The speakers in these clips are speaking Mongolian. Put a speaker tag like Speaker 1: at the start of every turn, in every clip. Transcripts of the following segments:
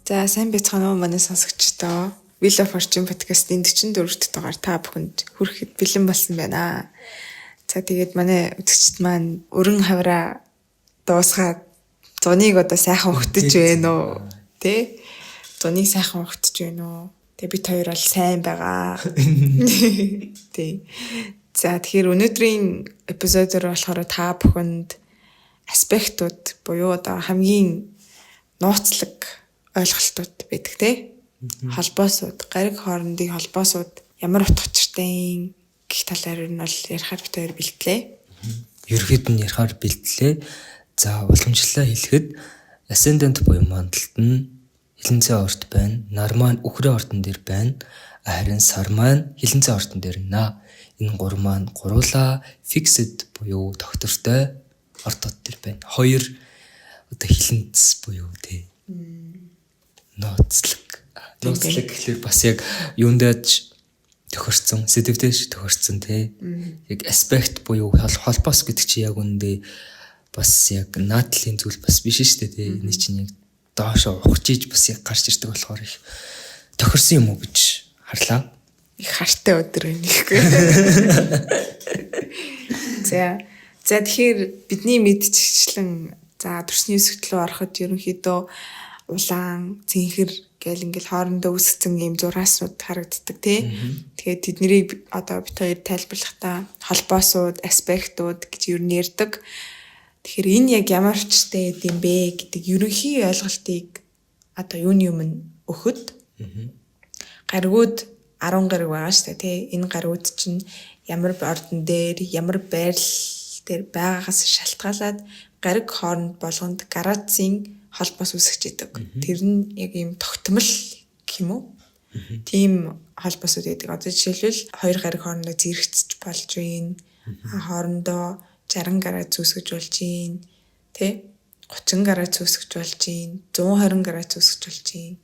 Speaker 1: За сайн бяцхан уу манай сонсогчдоо. Wheel of Fortune podcast-ийн 44-р дугаар та бүхэнд хүрэхэд бэлэн болсон байна. За тэгээд манай үзэгчд маань өрн хавраа дуусгаад зуныг одоо сайхан өгтөж байна уу? Тэ? Зуныг сайхан өгтөж байна уу? Тэгээд бид хоёр бол сайн байгаа. Тэ. За тэгэхээр өнөөдрийн эпизодоор болохоор та бүхэнд аспектууд буюу одоо хамгийн нууцлаг ойлголтууд байдаг те. Холбоосууд, гариг хоорондын холбоосууд ямар утга учиртай гэх талаар нь бол ярихаар бид хоёр бэлтлээ.
Speaker 2: Ерөөд нь ярихаар бэлтлээ. За уламжлалаа хэлэхэд ascendant буюу мандалт нь хилэнцээ орт байна. Нар маань үхрийн ортон дээр байна. Харин сар маань хилэнцээ ортон дээр наа. Энэ гур маань гуруула fixed буюу тогтвортой ортод дээр байна. Хоёр одоо хилэнц буюу те. Нууцлаг гэхэлэр бас яг юундаж тохирцсон, сэдвтэйш тохирцсон те. Яг аспект буюу холбоос гэдэг чи яг үндэ бас яг наадлын зүйл бас биш шүү дээ те. Энэ чинь яг доошо ухчиж бас яг гарч ирдэг болохоор их тохирсон юм уу гэж харлаа.
Speaker 1: Их хартай өдөр байна гэхгүй. За тэгэхээр бидний мэдчихчлэн за төрсний өсөлт рүү ороход ерөнхийдөө улаан, цэнхэр гэл ингээл хоорондоо үсгцэн юм зураасууд харагддаг тий. Тэгээд тэднийг одоо бит хоёр тайлбарлахдаа холбоосууд, аспектууд гэж юу нэрдэг. Тэгэхээр энэ яг ямар учиртай юм бэ гэдэг ерөнхий ойлголтыг одоо юуны өмнө өгөхөд гаригууд 10 гариг байгаа шүү дээ тий. Энэ гаригууд чинь ямар ордон дээр, ямар байрал дээр байгаагаас шалтгаалаад гариг хооронд болгонд градусын холбоос үүсгэж идэг. Тэр нь яг юм тогтмол гэх юм уу? Тийм холбоосууд байдаг. Одоо жишээлбэл 2 гариг хоорондоо зэрэгцэж болж байна. Хоорондоо 60 градус үүсгэж болж байна. Тэ? 30 градус үүсгэж болж байна. 120 градус үүсгэж болж байна.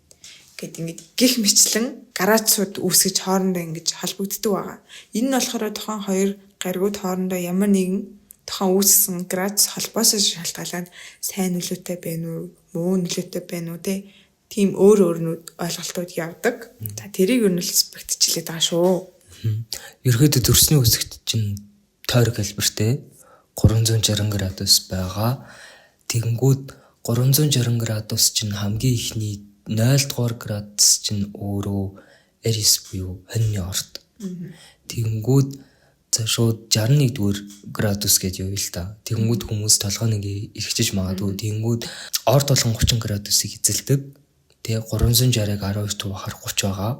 Speaker 1: Гэт ингээд гих мэтлэн градусууд үүсгэж хоорондоо ингэж холбогддог байгаа. Энэ нь болохоор тухайн 2 гаригууд хоорондоо ямар нэгэн тухайн үүссэн градус холбоосоо шалтгаалаад сайн нөлөөтэй байна уу, муу нөлөөтэй байна уу тийм өөр ойлголтууд явдаг. За тэрийг юу нь спектчлээд байгаа шүү.
Speaker 2: Ерөөдөө төрсний үсэгт чинь тойрог хэлбэртэй 360 градус байгаа. Тэгэнгүүт 360 градус чинь хамгийн ихний 0 дугаар градус чинь өөрөө Aries буюу хоньны орд. Тэгэнгүүт за шууд 61 дугаар градус гэж явъя л та. Тэгэнгүүт хүмүүс толгойг эргэжиж магадгүй. Тэгэнгүүт орд болгон 30 градусыг эзэлдэг. Тэгээ 360-ыг 12 туухаар 30 байгаа.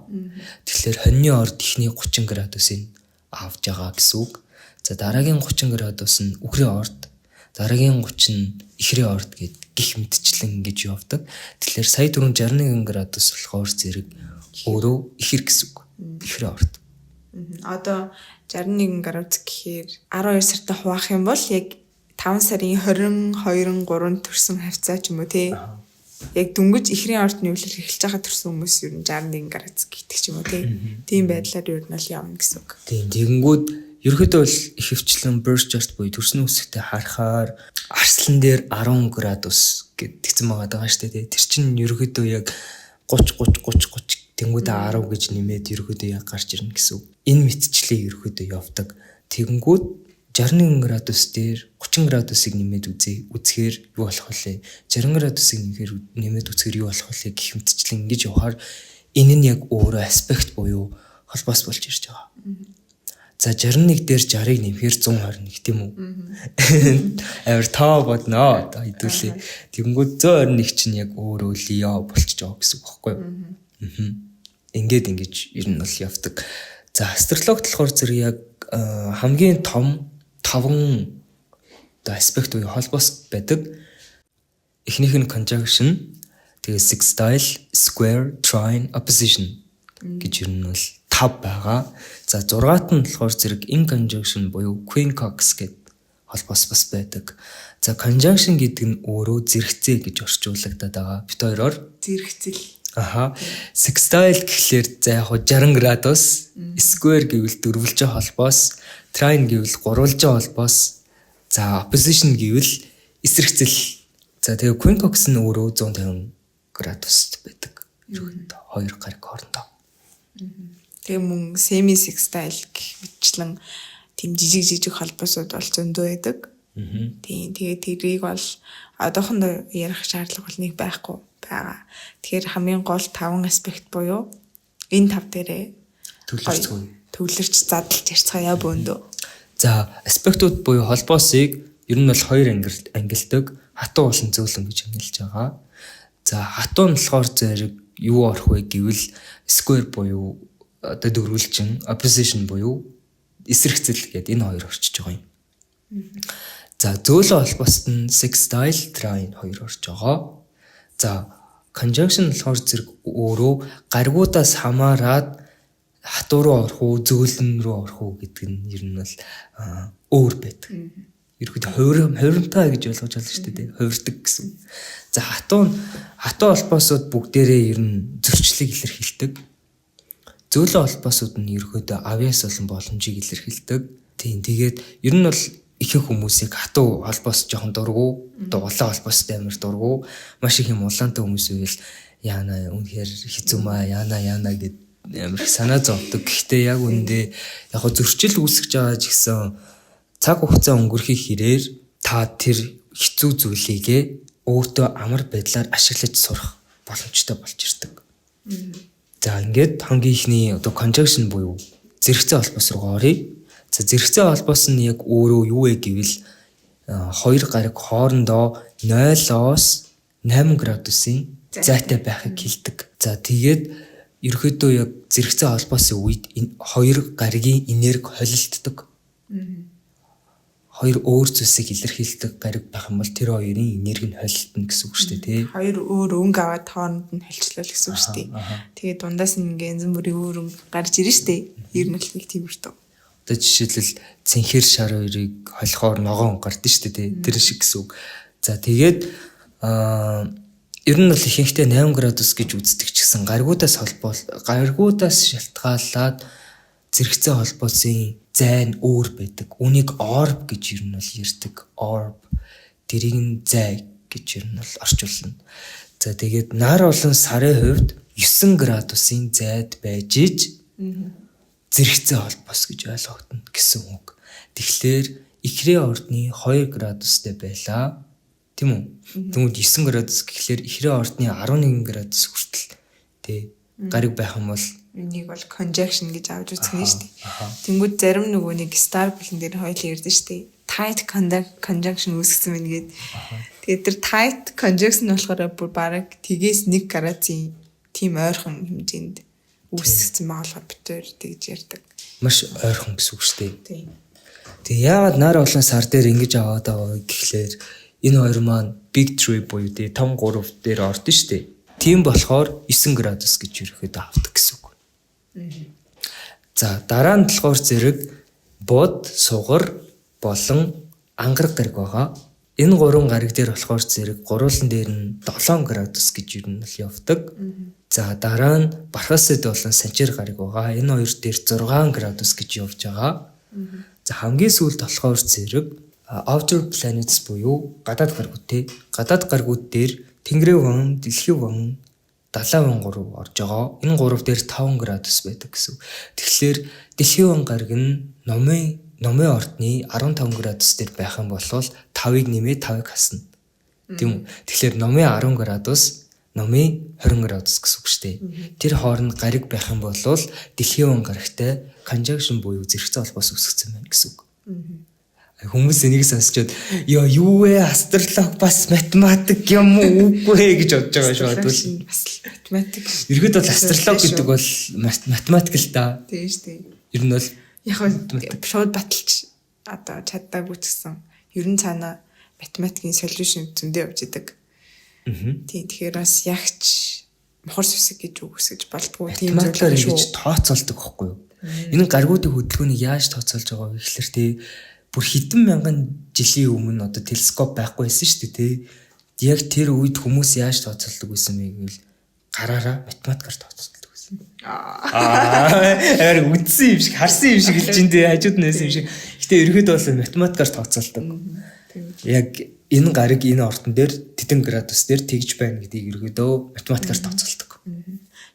Speaker 2: Тэгэхээр хоньны орд ихний 30 градусыг авж байгаа гэсэн үг. За дараагийн 30 градус нь үхрийн орд, дараагийн 30 нь ихрийн орд гэд гих мэдчлэн ингэж явдаг. Тэгэхээр сая 461 градус болохоор зэрэг өөрөө ихэр гэсэн үг. Ихрийн орд.
Speaker 1: Одоо 61 градус гэхээр 12 сартаа хуваах юм бол яг 5 сарын 22, 3 төрсэн хавцаа ч юм уу тий. Яг дүнгэж ихрийн ордны үйлрэл эхэлж байгаа төрсэн хүмүүс ер нь 61 градус гэдэг ч юм уу тий. Тийм байдлаар ер нь л явна гэсэн үг.
Speaker 2: Тийм. Тэгэнгүүт ерөөдөө бол их хвчлэн burst chart буюу төрсний үсэгтээ харахаар арслан дээр 10 градус гэд тэгсэн байгаа шүү дээ. Тэр чинь ерөөдөө яг 30 тэнгүүдээ 10 гэж нэмээд ерөөдөө яг гарч ирнэ гэсэн үг. Энэ мэтчлээ ерөөдөө явдаг. Тэгэнгүүт 61 градус дээр 30 градусыг нэмээд үзэхээр юу болох вэ? 60 градусыг нэмээд үзэхээр юу болох вэ гэх мэтчлэн ингэж явахаар энэ нь яг өөрөө аспект буюу холбоос болж ирж байгаа. За 61 дээр 60-ыг нэмэхээр 121 тийм үү? Авир таа бодноо одоо хэдүүлээ. Тэгэнгүүт 121 чинь яг өөрөө Лео болчихж байгаа гэсэн үг байхгүй юу? Ингээд ингэж ер нь бол явдаг. За астрологт болохоор зэрэг яг хамгийн том 5 одоо аспект буюу холбоос байдаг. Эхнийх нь conjunction, тэгээ sextile, square, trine, opposition гэж ер нь бол 5 байгаа. За 6-т нь болохоор зэрэг inconjunction буюу quincunx гэдэг холбоос бас байдаг. За conjunction гэдэг нь өөрөө зэрэгцээ гэж орчуулагдаад байгаа. Бид хоёроор
Speaker 1: зэрэгцэл.
Speaker 2: Sextile гэхлээр за яг 60 градус, square гэвэл дөрвөлж холбоос, trine гэвэл гурвалж холбоос, за opposition гэвэл эсрэгцэл. За тэгээ quincunx нь өөрөө 150 градуст байдаг. Ерөнхийдөө 2 гариг хоорондоо.
Speaker 1: Тэгээ мөн semi sextile гэх мэтчлэн тийм жижиг холбоосууд бол зөндөө байдаг. Тийм тэгээ тэрийг бол одоохондоо ярих шаардлага бол нэг байхгүй байгаа. Тэгэхээр хамгийн гол 5 аспект буюу энэ 5 дээрээ төвлөрч задлж ярьцгаая бөөндөө.
Speaker 2: За аспектууд буюу холбоосыг ер нь бол 2 ангилдаг. Хатуу болон зөөлөн гэж ангилж байгаа. За хатуу нь болохоор зэрэг юу орох вэ гэвэл square буюу одоо дөрвөлжин, opposition буюу эсрэгцэл гэдэг энэ хоёр орчиж байгаа юм. За зөөлөн холбоост нь sextile, trine хоёр орж байгаа. За conjunction болохоор зэрэг өөрөө гаригуудаас хамаарат хатуу руу орох уу, зөөлөн рүү орох уу гэдэг нь ер нь бол өөр байдаг. Ерөнхийдөө хувирамтай гэж ойлгож байна шүү дээ. Хувирдаг гэсэн. За хатуу холбоосууд бүгдээрээ ер нь зөрчлийг илэрхийлдэг. Зөөлөн холбоосууд нь ерөнхийдөө авьяас болон боломжийг илэрхийлдэг. Тийм тэгээд ер нь бол ихэнх хүмүүсийг хатуу холбоос жоохон дургу, улаан холбоостой амар дургу, маш их юм улаантай хүмүүс үйл яана үнэхээр хэцүү маа яана гэд амар их санаа зовдөг. Гэхдээ яг үндэ яг зөрчил үүсгэж байгаа ч гэсэн цаг хугацаа өнгөрөхийг хэрээр та тэр хэцүү зүйлийгээ өөртөө амар байдлаар ашиглаж сурах боломжтой болж ирдэг. За ингээд хамгийн ихний одоо conjunction буюу зэрэгцээ холбоос руу оръё. За зэрэгцээ холбоос нь яг өөрөө юу вэ гэвэл 2 гариг хоорондоо 0-оос 8 градусын зайтай байхыг хэлдэг. За тэгээд ерөөдөө яг зэрэгцээ холбоосын үед 2 гаригийн энерги холилддог. 2 өөр зүйлсийг илэрхийлдэг гариг байх юм бол тэр хоёрын энерги нь холилдно гэсэн үг шүү дээ, тий.
Speaker 1: 2 өөр өнгө аваад хооронд нь холчлол гэсэн үг шүү дээ. Тэгээд дундаас нь ингээ янз бүрийн өөр өнгө гарч ирнэ шүү дээ. Ер нь бол нэг тийм өртөө.
Speaker 2: Одоо жишээлбэл цэнхэр шар хоёрыг холихоор ногоон гардаг шүү дээ, тий. Тэр шиг гэсэн үг. За тэгээд ер нь бол ихэнхдээ 8 градус гэж үздэг ч гэсэн гаригуудаас шалтгаалаад зэрэгцээ холбоосын зай нь өөр байдаг. Үнийг orb гэж ер нь бол ярьдаг. Orb. Тэрийг нь зай гэж ер нь бол орчуулна. За тэгээд нар болон сарын хувьд 9 градусын зайд байж иж зэрэгцээ холбоос гэж ойлгогдно гэсэн үг. Тэгэхээр ихрийн ордны 2 градустай байлаа. Тийм үү? Тэгмүүд 9 градус гэхлээр ихрийн ордны 11 градус хүртэл тий гариг байх юм бол
Speaker 1: энийг бол conjunction гэж авч үзэх нь шүү дээ. Тэнгүүд зарим нөгөө нэг star болон дээр хоёул ярьдэн шүү дээ. Tight conjunction үүсгэсэн байна гээд. Тэгээд тэр tight conjunction болохоор бүр бараг тгээс 1 градусын тийм ойрхон хэмжээнд үүсгэсэн байгаа битээр тэгж ярьдаг.
Speaker 2: Маш ойрхон гэсэн үг шүү дээ.
Speaker 1: Тийм.
Speaker 2: Тэгээ яагаад нар болон сар дээр ингэж аваад байгаа гэхлээр энэ хоёр маань big tree буюу тий том 3 дээр ордон шүү дээ. Тийм болохоор 9 градус гэж ерөөхдөө авдаг гэсэн үг. За дараа нь болохоор зэрэг бод, сугар болон ангараг гариг байгаа. Энэ 3 гариг дээр болохоор зэрэг гуруулан дээр нь 7 градус гэж ер нь л явдаг. За дараа нь бархасд болон санчир гариг байгаа. Энэ хоёр дээр 6 градус гэж явж байгаа. За хамгийн сүүлд болохоор зэрэг outer planets буюу гадаад гаригууд те. Гадаад гаригууд дээр Тэнгэрийн ван, Дэлхийн ван, Далайн ван 3 орж байгаа. Энэ 3 дээр 5 градус байдаг гэсэн. Тэгэхээр Дэлхийн ван гариг нь номын ордны 15 градус дээр байх юм бол 5-ыг нэмээд 5-ыг хасна. Тийм үү? Тэгэхээр номын 10 градус, номын 20 градус гэсэн үг шүү дээ. Тэр хооронд гариг байх юм бол Дэлхийн ван гаригтай conjunction буюу зэрэгцээ холбоос үүсгэсэн байна гэсэн үг. Хүмүүс энийг сонсчод ёо юу вэ астролог бас математик юм уу үгүй гэж бодож байгаа шүү дээ.
Speaker 1: Бас математик.
Speaker 2: Ерхэд бол астролог гэдэг бол математик л да.
Speaker 1: Тийм шүү дээ.
Speaker 2: Ер нь бол
Speaker 1: яг шууд баталж одоо чаддаггүй ч гэсэн ер нь цаана математикийн solution зөндөө явж идэг. Тийм тэгэхээр бас ягч мохор сүсэг гэж үгсгэж болдгоо тийм
Speaker 2: зүйлээр ингэж тооцоолдог байхгүй юу? Энэ гаригуудын хөдөлгөөнийг яаж тооцоолж байгаа вэ гэхэлэр тий бүр хэдэн мянган жилийн өмнө одоо телескоп байхгүй байсан шүү дээ тий. Яг тэр үед хүмүүс яаж тооцоолдог байсан бэ гэвэл гараараа математикаар тооцоолдог байсан. Аар үдсэн юм шиг харсан юм шиг хэлж ин тий хажууд нээсэн юм шиг. Гэтэ ерөөдөө бол математикаар тооцоолдог. Яг энэ гариг энэ ордон дээр тэдэн градус дээр тэгж байна гэдгийг ерөөдөө математикаар тооцоолдог.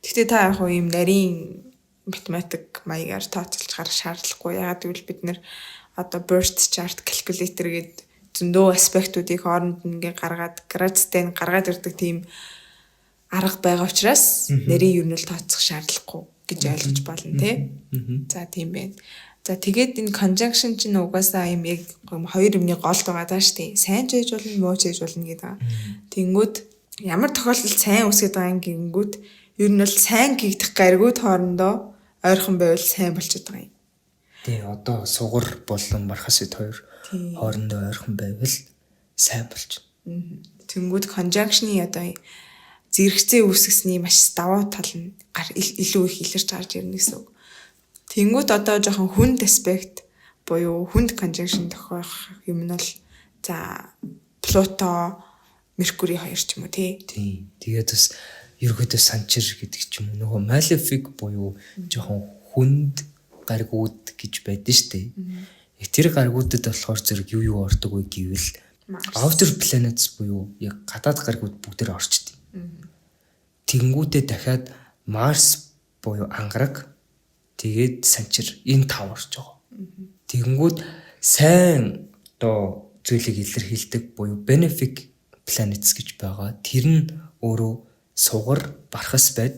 Speaker 1: Гэхдээ та яг ийм нарийн математик маягаар тооцоолж гарах шаардлагагүй. Ягаад гэвэл бид нэр одоо burst chart calculator гэдэг зөндөө аспектуудыг хооронд ингээ гаргаад градустай гаргаад ирдэг тийм арга байгаа учраас нарийн юу нь л тооцох шаардлагагүй гэж ойлгож болно тий. За тийм байна. За тэгээд энэ conjunction чинь угаасаа юм яг хоёр юмны гол байгаа даа шүү дээ. Сайн ч хийж болно, муу ч хийж болно гэдэг. Тэнгүүд ямар тохиолдолд сайн үсгээд байгаа гингүүд ер нь бол сайн гэгдэх гаригууд хоорондоо ойрхон байвал сайн болчиход байгаа юм.
Speaker 2: Тий, одоо сугар болон мархасд хоёр хоорондоо ойрхон байвал сайн болчихно.
Speaker 1: Тэнгүүд conjunction-ы одоо зэрэгцээ үүсгэсний маш давуу тал нь илүү их илэрч гарч ирнэ гэсэн үг. Тэнгүүд одоо жоохон хүнд аспект буюу хүнд conjunction тохиох юм нь бол за Плуто, Меркурий хоёр ч юм уу тий.
Speaker 2: Тэгээд бас ерөөдөө санчир гэдэг ч юм уу нөгөө malefic буюу жоохон хүнд гаригууд гэж байдаг шүү дээ. Тэр гаригуудад болохоор зэрэг юу ордог вэ гэвэл outer planets буюу яг гадаад гаригууд бүгдээр орчдөг. Тэнгүүдээ дахиад Марс буюу ангараг тэгээд санчир энэ тав орж байгаа. Тэнгүүд сайн одоо зүйлийг илэрхийлдэг буюу benefic planets гэж байгаа. Тэр нь өөрөө сугар бархас байд.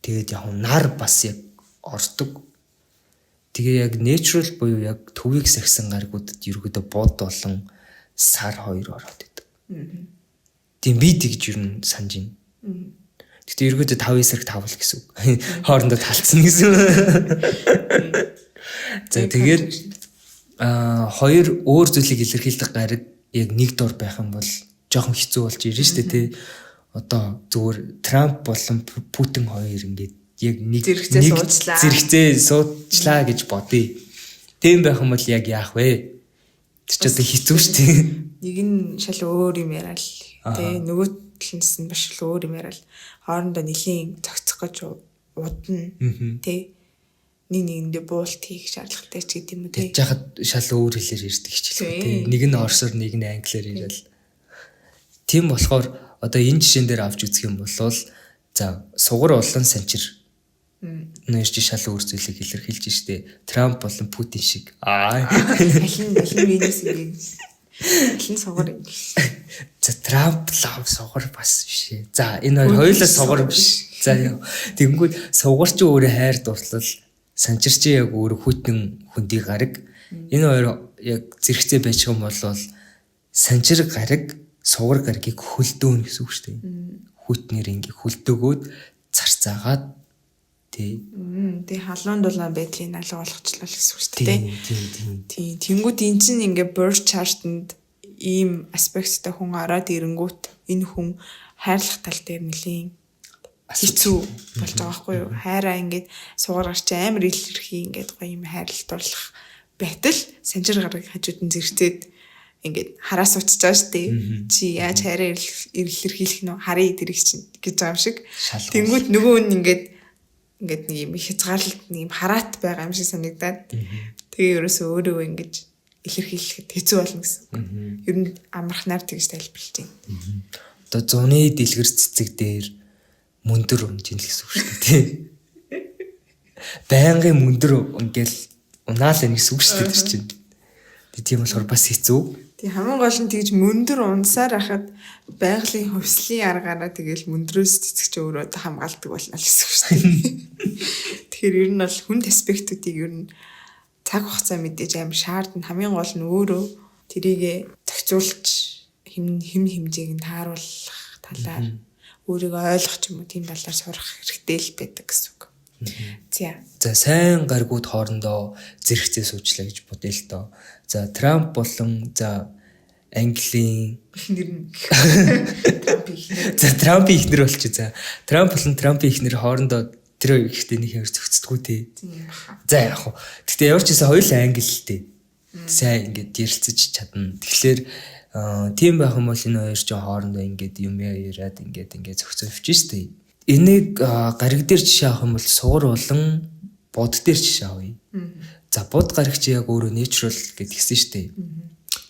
Speaker 2: Тэгээд яг нар бас яг ордог. Тэгээ яг natural буюу яг төвийг сахисан гаригуудад ерөөдөө бод болон сар хоёр ороод идэг. Тийм би тэгж ер нь санаж байна. Гэтэ ерөөдөө 5 эсрэг 5 л гэсэн үг. Хоорондоо талцсан гэсэн. За тэгээд хоёр өөр зүйлийг илэрхийлдэг гариг яг нэг дор байх юм бол жоохон хэцүү болж ирнэ шүү дээ тий. Одоо зүгээр Трамп болон Путин хоёр ингээд яг нэг зэрэгцээ суудлаа гэж бодъё. Тийм байх юм бол яг яах вэ? Тэр ч одоо хэцүү шүү дээ.
Speaker 1: Нэг нь шал өөр юм яриа л тий. Нөгөө талаас нь бас шал өөр юм яриа л хоорондоо нэлийн цогцох гэж удна тий. Нэг нэгэндээ буулт хийх шаардлагатай ч гэдэг юм уу тий.
Speaker 2: Яхад шал өөр хэлээр ирдэг хичээлгүй тий. Нэг нь орсоор нэг нь англиар ирэл. Тийм болохоор одоо энэ жишээн дээр авч үзэх юм бол за сугар болон санчир нэрч шал өөр зүйлийг илэрхийлж штэ. Трамп болон Путин шиг.
Speaker 1: Алин минус ингэ. Алин сугар юм.
Speaker 2: За Трамп лав сугар бас биш ээ. За энэ хоёулаа сугар биш. За тэгэнгүүт сугар чи өөрөө хайр дурлал, санчир чи яг өөрөө хүйтэн хүндий гараг. Энэ хоёр яг зэрэгцээ байж юм бол санчир гараг, сугар гарагийг хөлдөөнө гэсэн үг шүү дээ. Хүйтнэр ингээ хөлдөөгөөд зарцаагаад тий.
Speaker 1: Тий халуун дулаан байдлыг алга болгочлоо гэсэн үг шүү дээ. Тий. Тэнгүүд эн чинь ингээ birth chart-нд ийм аспекттай хүн ороод ирэнгүүт энэ хүн хайрлах тал дээр нэлийн хэцүү болж байгаа байхгүй юу? Хайраа ингээд сугар гарч амар илэрхий ингээд гоё юм хайрлалт дурлах байтал санжир гараг хажууд нь зэрэгцээд ингээд хараа сууцж байгаа шүү дээ. Чи яаж хайраа илэрхийлэх нь харъя тэрэг чинь гэж байгаа юм шиг. Тэнгүүд нөгөө нь ингээд нэг юм хязгаарлалт нэг юм хараат байгаа юм шиг санагдаад тэгээ ерөөсөө өөрөө ингэж илэрхийлэхэд хэцүү болно гэсэн. Ер нь амархнаар тэгж тайлбарлаж байна.
Speaker 2: Одоо зуны дэлгэр цэцэг дээр мөндөр унж ийн л гэсэн үг шүү дээ тий. Байнгын мөндөр ингээл унаал энэ гэсэн үг шүү дээ тэр чинь. Тийм болохоор бас хэцүү.
Speaker 1: Тийм хамгийн гол нь тэгж мөндөр унсаар хахад байгалийн хөвслийн аргаараа тэгэл мөндрөөс цэцэгч өөрөө хамгаалдаг болно л гэсэн үг шүү дээ. Тэгэхээр ер нь бол хүнд аспектуудыг ер нь цаг хугацаа мэдээж амар шаардна. Хамгийн гол нь өөрөө тэрийг зохицуулж хэм хэмжээг нь тааруулах талаар өөрийгөө ойлгох юм уу тийм талаар сурах хэрэгтэй л байдаг гэсэн үг.
Speaker 2: За сайн гаригууд хоорондоо зэрэгцээ суучлаа гэж бодъё л доо. За Трамп болон за Английн
Speaker 1: эхнэр нь
Speaker 2: Трампын эхнэр болчих. За Трамп болон Трампын эхнэр хоорондоо тэр ихтэй нэг хэр зөгцдөггүй тий. За яг хуу. Гэтэ ямар ч гэсэн хоёул англи л тий. Сайн ингээд ярилцаж чадна. Тэгэхээр тийм байх юм бол энэ хоёр ч хоорондоо ингээд юм яриад ингээд зөгцөвч штэ. Энийг гариг дээр жишээ авах юм бол сугар болон бод дээр жишээ авъя. За бод гарагч яг өөрөө natural гэдгийгсэн шүү дээ.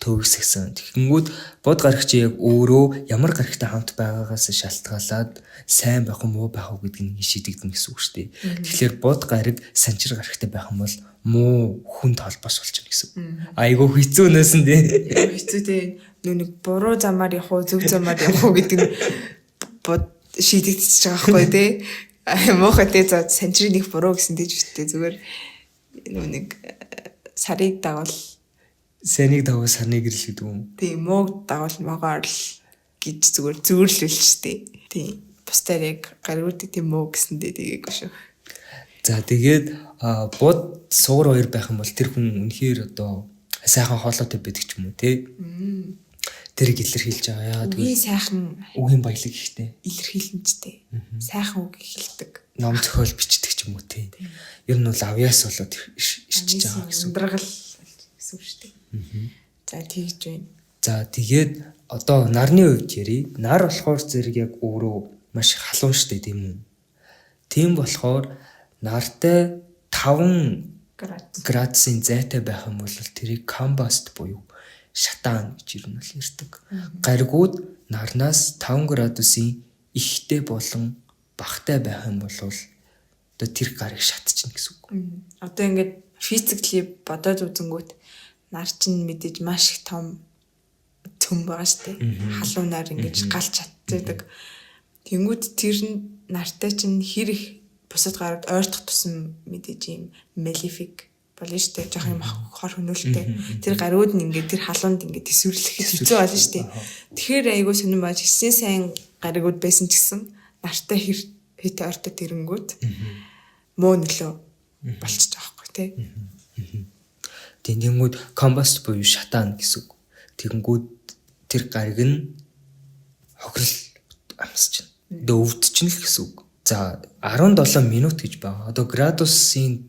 Speaker 2: Төвөсгсөн. Тэгэнгүүт бод гарагч яг өөрөө ямар гарагтай хамт байгаагаас шалтгаалаад сайн байх уу муу байх уу гэдгийг шийдэгдэнэ гэсэн үг шүү дээ. Тэгэхээр бод гараг санчир гарагтай байх юм бол муу хүнд холбоос болчихно гэсэн. Айгу хэцүү нөөсөн дээ.
Speaker 1: Хэцүү дээ. Нүг буруу замаар явах уу зөв замаар явах уу гэдэг бод шийдэгдчихэж байгаа байхгүй тий. Муухай тий за санчрын нэг буруу гэсэн дэж битээ зүгээр нүг сарыг дагавал
Speaker 2: Санийг дагуу сарныг гэрэл гэдэг юм.
Speaker 1: тийм мууг дагавал могоор л гэж зүгээр зөөрлүүлчихтэй. Тийм. Бусдаар яг гаргуудыг тийм муу гэсэндээ тэгээгүй шүү.
Speaker 2: За тэгээд бод суур хоёр байх юм бол тэр хүн үнэхээр одоо сайхан хоолойтой байдаг ч юм уу тий. Тэрийг илэрхийлж байгаа. Яа
Speaker 1: Үгийн сайхан
Speaker 2: үгийн баялаг ихтэй.
Speaker 1: илэрхийлэнчтэй. Сайхан үг хэлдэг.
Speaker 2: Ном зохиол бичдэг ч юм уу тий. Ер нь бол авьяас болоод ирчихэж байгаа гэсэн.
Speaker 1: Ундрагал гэсэн үг шүү дээ. За тэгж байна.
Speaker 2: За тэгээд одоо нарны үед ярий. Нар болохоор зэрэг яг өөрөө маш халуун штэ тийм үү. Тийм болохоор нартай 5 градусын зайтай байх юм бол тэрийг комбаст буюу шатаан гэж ер нь л ярьдаг. Гаригууд нарнаас 5 градусын ихтэй болон багтай байх юм бол одоо тэр гарыг шатчихна гэсэн үг.
Speaker 1: Одоо ингээд физикли бодоод үзэнгүүт нар чинь мэдээж маш их том цөм байгаа шүү дээ. Халуун нар ингэж галж чаддаг. Тэнгүүд тэр нь нартай чинь хэр их бусад гарууд ойртох тусам мэдээж юм малифик болно шүү дээ. Жохоо юм хор хөнөөлтэй. Тэр гарууд нь ингээд тэр халуунд ингээд төсвөрлөх хэцүү болно шүү дээ. Тэгэхээр айгуу сонирн бааж хэсэг сайн гаригуд байсан ч гэсэн нартай хэт ойртоод ирэнгүүт муу нөлөө болчихж байгаа байхгүй тий.
Speaker 2: Тэнгүүд комбаст буюу шатаан гэсэн үг. Тэнгүүд тэр гариг нь хохирол амсчихна. Өвдчихнэ л гэсэн үг. За 17 минут гэж байгаа. Одоо градусын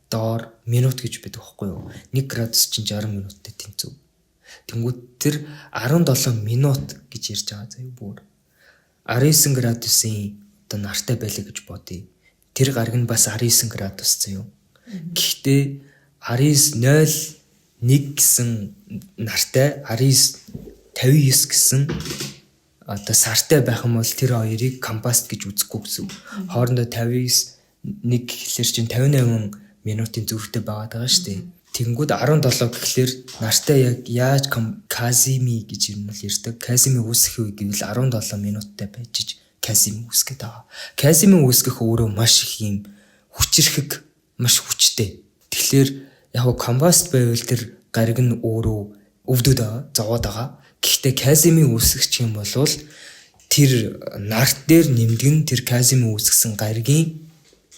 Speaker 2: доор минут гэж байдаг байхгүй юу? 1 градус чинь 60 минуттай тэнцүү. Тэнгүүд тэр 17 минут гэж ярьж байгаа заяа бүр. 19 градусын одоо нартай байлаа гэж бодъё. Тэр гариг нь бас 19 градус заяа. Гэхдээ 19.01 гэсэн нартай 19.59 гэсэн одоо сартай байх юм бол тэр хоёрыг компаст гэж үзэхгүй гэсэн. Хоорондоо 59.1 гэхэлэр чинь 58 минутын зүрхтэй байгаад байгаа шүү дээ. Тэнгүүд 17 гэхэлэр нартай яг яаж казими гэж юм бол ярьдаг. Казими үүсэх үе гэвэл 17 минуттай байж казими үүсгэж байгаа. Казими үүсгэх өөрөө маш их юм хүчрхэг, маш хүчтэй. Тэгэхээр яг комбаст байвал тэр гариг нь өөрөө өвдөд байгаа, зовоод байгаа. Гэхдээ казими үүсгэж юм бол тэр нарт дээр нэмдгэн тэр казими үүсгэсэн гаригийн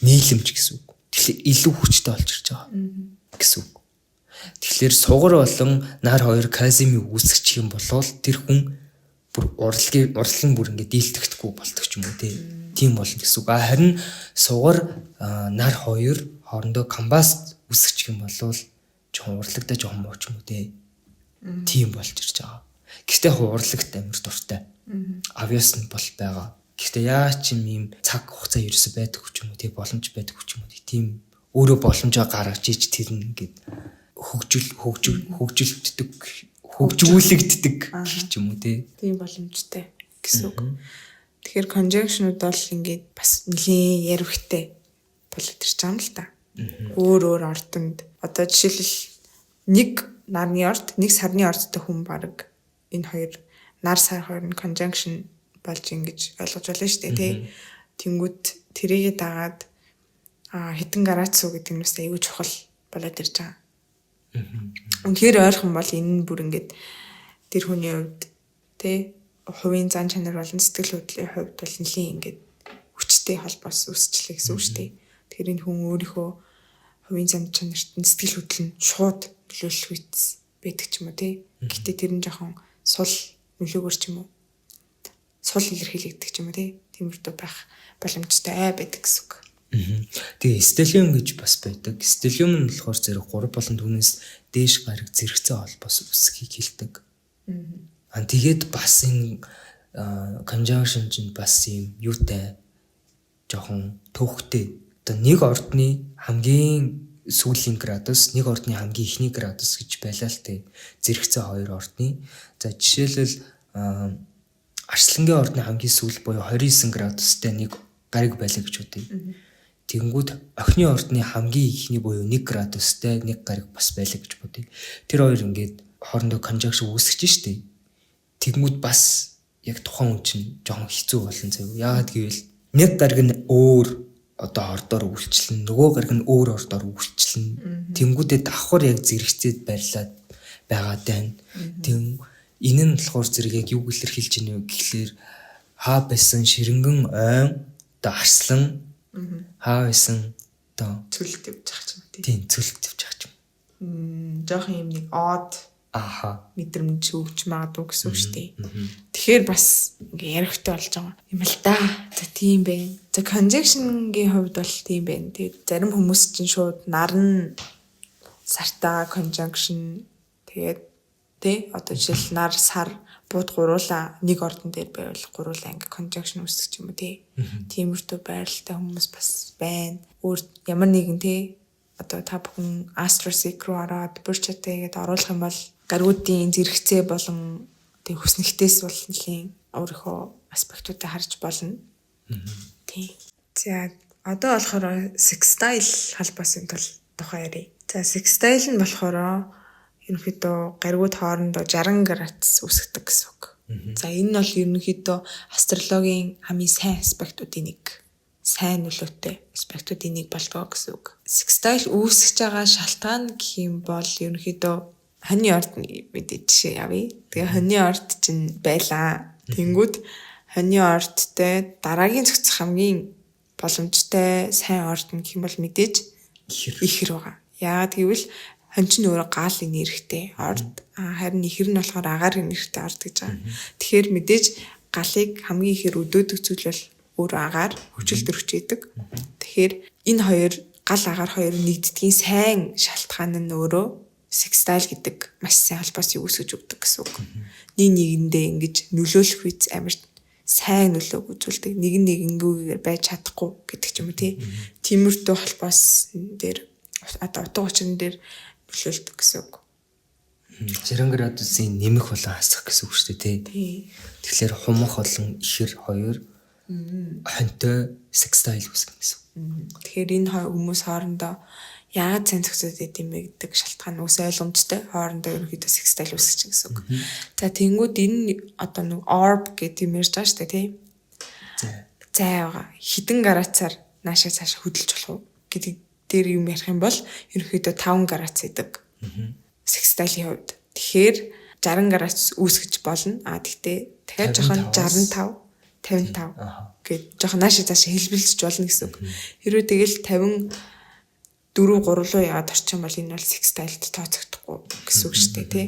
Speaker 2: нийлэмж гэсэн үг. Тэгэхээр илүү хүчтэй болж ирж байгаа гэсэн үг. Тэгэхээр сугар болон нар хоёр казими үүсгэж юм бол тэр хүн бүр урлагийн бүр ингээд дийлдэхдэггүй болдог ч юм уу тийм болно гэсэн үг. Харин сугар нар хоёр хоорондоо комбаст үсгэж юм бол жоохон урлагтай жоохон мууч юм уу тийм болж ирж байгаа. Гэхдээ урлагт амар дуртай. Авьяас нь бол байгаа. Гэхдээ яач юм цаг хугацаа ерөөсөй байдаг ч юм уу боломж байдаг ч юм уу тийм өөрөө боломжоо гаргаж ич тэр нь ингээд хөгжүүлэгддэг гэх юм уу
Speaker 1: тийм боломжтой гэсэн үг. Тэгэхээр conjunction-ууд бол ингээд бас нэлийн ярвхтэй болоод ирж байгаа юм л та. Өөр ордонд одоо жишээлбэл нэг нарны орд, нэг сарны ордтой хүн баг энэ хоёр нар сар хоёр нь conjunction болж ингэж ойлгож байна шүү дээ тий. Тэнгүүд тэрийгэ дагаад хитэн гарацуу гэдэг нь бас аюу чухал болоод ирж байгаа. Үнэхээр ойрхон бол энэ нь бүр ингээд тэр хүний хувьд тий хувийн зан чанар болон сэтгэл хөдлөлийн хувьд бол нэлийн ингээд хүчтэй холбоос үүсчлээ гэсэн үг шүү дээ. Тэгэхээр энэ хүн өөрийнхөө хувийн зан чанарт сэтгэл хөдлөл нь шууд нөлөөлөх үйс байдаг ч юм уу тий. Гэтэ тэр нь жоохон сул нөлөөгөр ч юм уу. Сул илэрхийлэгдэх ч юм уу тий. Тиймэрхүү байх боломжтой байдаг гэсэн үг.
Speaker 2: Тэгээ стелиум гэж бас байдаг. Стелиум нь болохоор зэрэг 3 болон түүнээс дээш гараг зэрэгцээ холбоос үсгийг хэлдэг. Тэгээд бас энэ conjunction чинь бас юм юутай жоохон төвхтэй. Одоо нэг ордны хамгийн сүүлийн градус, нэг ордны хамгийн ихний градус гэж байлаа л тээ. Зэрэгцээ хоёр ордны. За жишээлбэл Арслангийн ордны хамгийн сүүл буюу 29 градустай нэг гариг байлаа гэж үтэй. Тэгэнгүүт охины ордны хамгийн ихний буюу 1 градустай нэг гариг бас байлаа гэж бодъё. Тэр хоёр ингээд хоорондоо конжункшн үүсгэж штэ. Тэгэнгүүт бас яг тухайн хүн чинь жоохон хэцүү болно заяа. Яагаад гэвэл нэг гариг нь өөр одоо ордоор үйлчлэн, нөгөө гариг нь өөр ордоор үйлчлэн. Тэнгүүдээ давхар яг зэрэгцээд барьлаад байгаа даа. Тэм энэ нь болохоор зэрэг яг юу илэрхийлж байна вэ гэхлээр хаа байсан ширэнгэн ойн одоо арслан хаа байсан одоо
Speaker 1: цөлт явж байгаа ч юм тий.
Speaker 2: Тийм цөлт явж байгаа ч
Speaker 1: юм. Жохон юм нэг од мэдрэмж өгч магадгүй гэсэн үг шүү дээ. Тэгэхээр бас ингээ ярихтай болж байгаа юм л да. За тийм байна. За conjunction-гийн хувьд бол тийм байна. Тэгээд зарим хүмүүс чинь шууд наран сартаа conjunction тэгээд тий одоо жишээл нар сар бууд гуруула нэг ордон дээр байвал гуруула ингээ conjunction үүсгэж юм уу тий. Тиймэрхүү байралтай хүмүүс бас байна. Өөр ямар нэгэн тий одоо та бүхэн Astroseek руу ороод бүр чатайгээд оруулах юм бол гаригуудын зэрэгцээ болон тэг хүснэгтээс бол нэлийн өөрийнхөө аспектуудыг харж болно. Тийм. За одоо болохоор sextile холбоосын тухай ярив. За sextile нь болохоор ерөнхийдөө гаригууд хоорондоо 60 градус үүсгдэг гэсэн үг. За энэ нь бол ерөнхийдөө астрологийн хамгийн сайн аспектуудын нэг. Сайн нөлөөтэй аспектуудын нэг болдог гэсэн үг. Sextile үүсгэж байгаа шалтгаан гэх юм бол ерөнхийдөө хоньны орд мэдээ жишээ явъя. Тэгээ хоньны орд чинь байлаа. Тэнгүүд хоньны ордтой дараагийн зохицох хамгийн боломжтой сайн орд нь гэх юм бол мэдээж ихэр байгаа. Яагаад гэвэл хонь чинь өөрөө гаалын нэрхтэй орд. Харин ихэр нь болохоор агаарын нэрхтэй орд гэж байгаа. Тэгэхээр мэдээж галыг хамгийн ихэр өдөөдөг зүйл бол өөрөө агаар хүчил төрөж идэг. Тэгэхээр энэ хоёр гал агаар хоёр нэгддгийн сайн шалтгаан нь өөрөө sextile гэдэг маш сайн холбоос үүсгэж өгдөг гэсэн үг. Нэг нэгэндээ ингэж нөлөөлөх үз амар сайн нөлөөг үзүүлдэг. Нэг нэгэнгүүгээр байж чадахгүй гэдэг ч юм уу тий. Тиймэрхүү холбоос дээр одоо утга учирн дээр нөлөөлдөг гэсэн үг.
Speaker 2: 60 градусын нэмэх болон хасах гэсэн үг шүү дээ тий. Тэгэхээр хумах болон ихэр хоёр хонтой sextile үүсгэх гэсэн.
Speaker 1: Тэгэхээр энэ хүмүүс хоорондоо яагаад сайн зохицоод идэм бэ гэдэг шалтгаан ус ойлгомжтой хоорондоо ерөнхийдөө sextile үүсгэж гэсэн үг. За тэнгууд энэ одоо нэг orb гэдэг юм ярьж байгаа шүү дээ тий. За байгаа. Хідэн градусаар наашаа цаашаа хөдөлж болох уу гэдэг дээр юм ярих юм бол ерөнхийдөө 5 градус идэг. Sextile-ийн хувьд. Тэгэхээр 60 градус үүсгэж болно. Тэгтээ дахиад жоохон 65 55 гээд жоохон наашаа цаашаа хэлбэлзэж болно гэсэн үг. Хэрвээ тэгэл 50 4 3 руу яваад орчих юм бол энэ бол sextile-д тооцогдохгүй гэсэн үг шүү дээ тий.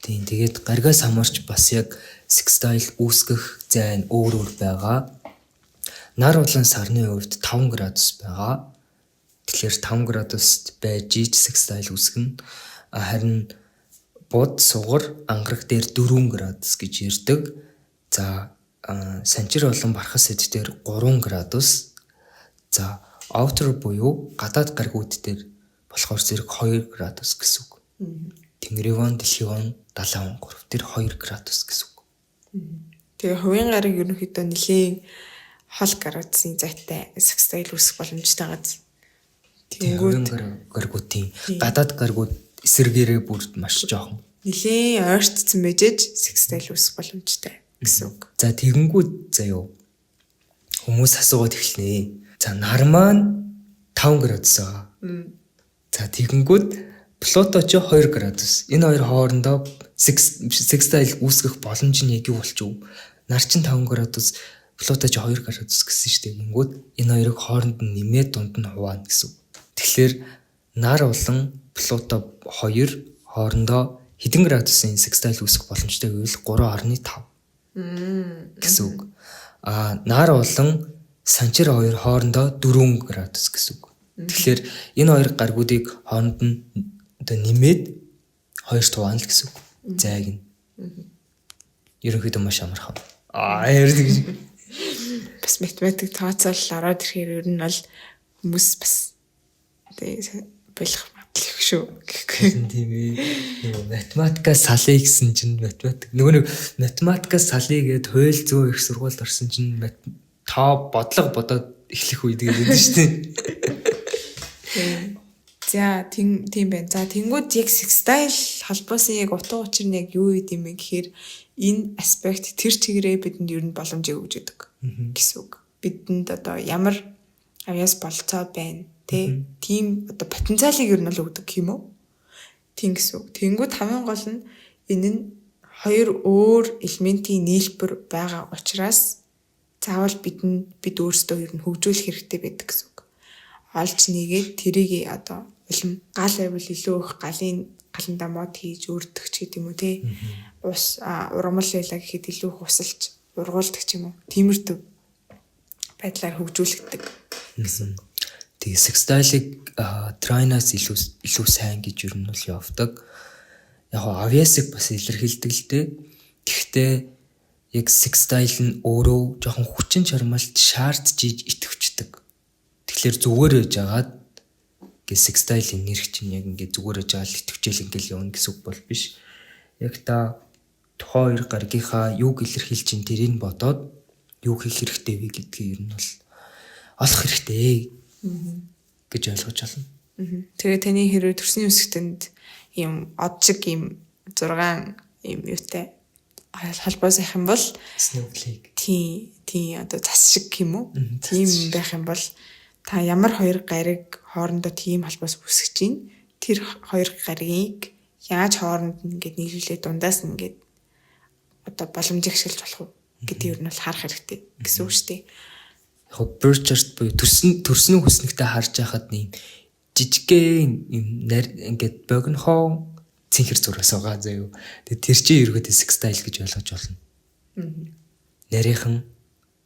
Speaker 2: Тийм тэгээд гаригаас хамаарч бас яг sextile үүсгэх зайн өөр байгаа. Нар улаан сарны хувьд 5 градус байгаа. Тэгэхээр 5 градуст байж ич sextile үүсгэн. Харин бод сугар ангараг дээр 4 градус гэж ярьдаг. За санчир болон бархас эд дээр 3 градус. За outer буюу гадаад гаригууд дээр болохоор зэрэг 2 градус гэсэн үг. Тэнгэрийн дэлхийн 73 тэр 2 градус гэсэн үг.
Speaker 1: Тэгээ хувийн гариг ерөнхийдөө нэлийн хол градусын зайтай sextile үүсэх боломжтой газ.
Speaker 2: Тэнгүүд гаригуудын гадаад гаригууд эсэргээрээ бүр маш жоохон
Speaker 1: нэлийн ойртцсан байжээж sextile үүсэх боломжтой гэсэн үг.
Speaker 2: За тэгэнгүүт заяо хүмүүс асуугаад эхэлнэ. За нар маань 5 градус байгаа. За тэгэнгүүт Плуто ч 2 градус. Энэ хоёр хоорондоо sextile үүсгэх боломж нь яг юу болчих вэ? Нар чинь 5 градус, Плуто ч 2 градус гэсэн шүү дээ. Тэнгүүд энэ хоёрыг хооронд нь нэмээд дунд нь хуваана гэсэн. Тэгэхээр нар болон Плуто 2 хоорондоо хэдэн градусын sextile үүсгэх боломжтой гэвэл 3.5 гэсэн үг. Нар болон санчир хоёр хоорондоо 4 градус гэсэн үг. Тэгэхээр энэ хоёр гаригуудыг хооронд нь одоо нэмээд 2 туваана л гэсэн үг. Зайг нь. Ерөнхийдөө маш амархан. Ярьдаг шиг.
Speaker 1: Бас математик тооцоол ороод ирэхээр ер нь бол хүмүүс бас Тэгээ болох магадлал шүү гэхгүй.
Speaker 2: Тийм ээ. Нөгөө математикаас салъя гэсэн чинь нөгөө математикаас салъя гэд хууль зүйн их сургуульд орсон чинь та бодлого бодоод эхлэх үед гэдэг нь шүү дээ.
Speaker 1: За тийм байна. За тэнгууд яг Sextile холбоосын яг утга учир нь яг юу гэдэм бэ гэхээр энэ аспект тэр чигээрээ бидэнд ер нь боломжийг өгж өгдөг гэсэн үг. Бидэнд одоо ямар авьяас болцоо байна тийм одоо потенциалыг ер нь л өгдөг юм уу? Тийм гэсэн үг. Тэнгууд хамгийн гол нь энэ нь хоёр өөр элементийн нийлбэр байгаа учраас заавал бид өөрсдөө ер нь хөгжүүлэх хэрэгтэй байдаг гэсэн үг. Олж нэгээд тэрийг одоо улам гал байвал илүү их галандаа мод хийж өөртөх ч гэдэг юм уу те. Ус ургамал байлаа гэхэд илүү их усалж ургуулдаг ч юм уу. Тиймэрхүү байдлаар хөгжүүлэгдэг гэсэн.
Speaker 2: Тэгээ Sextile-ыг Trine-аас илүү сайн гэж ер нь бол явдаг. Яг авьяасыг бас илэрхийлдэг л дээ. Гэхдээ яг Sextile нь өөрөө жоохон хүчин чармайлт шаардж идэвчдэг. Тэгэхээр зүгээр байж агаад гээ Sextile-ийн нэр чинь яг ингээд зүгээр байж байгаа л идэвчээл ингээл явна гэсэн үг бол биш. Яг та тухайн хоёр гаргийнхаа юуг илэрхийлж чинь тэрийг бодоод юу хийх хэрэгтэй вэ гэдгийг ер нь бол олох хэрэгтэй гэж ойлгож байна.
Speaker 1: Тэгээ таны хэрэг төрсний үсгтэнд ийм од шиг ийм 6 ийм юутай холбоо сайх юм бол
Speaker 2: Snowflake.
Speaker 1: Тийм одоо цас шиг юм уу? Тийм байх юм бол та ямар хоёр гариг хоорондоо тийм холбоос үүсгэж чинь тэр хоёр гаригийг яаж хооронд нь ингээд нийлүүлээ дундаас нь ингээд одоо боломжийг ашиглаж болох уу гэдэг юу нь бол харах хэрэгтэй гэсэн үг шүү дээ.
Speaker 2: Яг Burchard буюу төрснөө хүснэгтэй харж байхад нэм жижигхэн юм ингээд богинохоо цэнхэр зураас байгаа заяа. Тэгээ тэр чинь ерөөдөө Sextile гэж ойлгож болно. Нарийнхан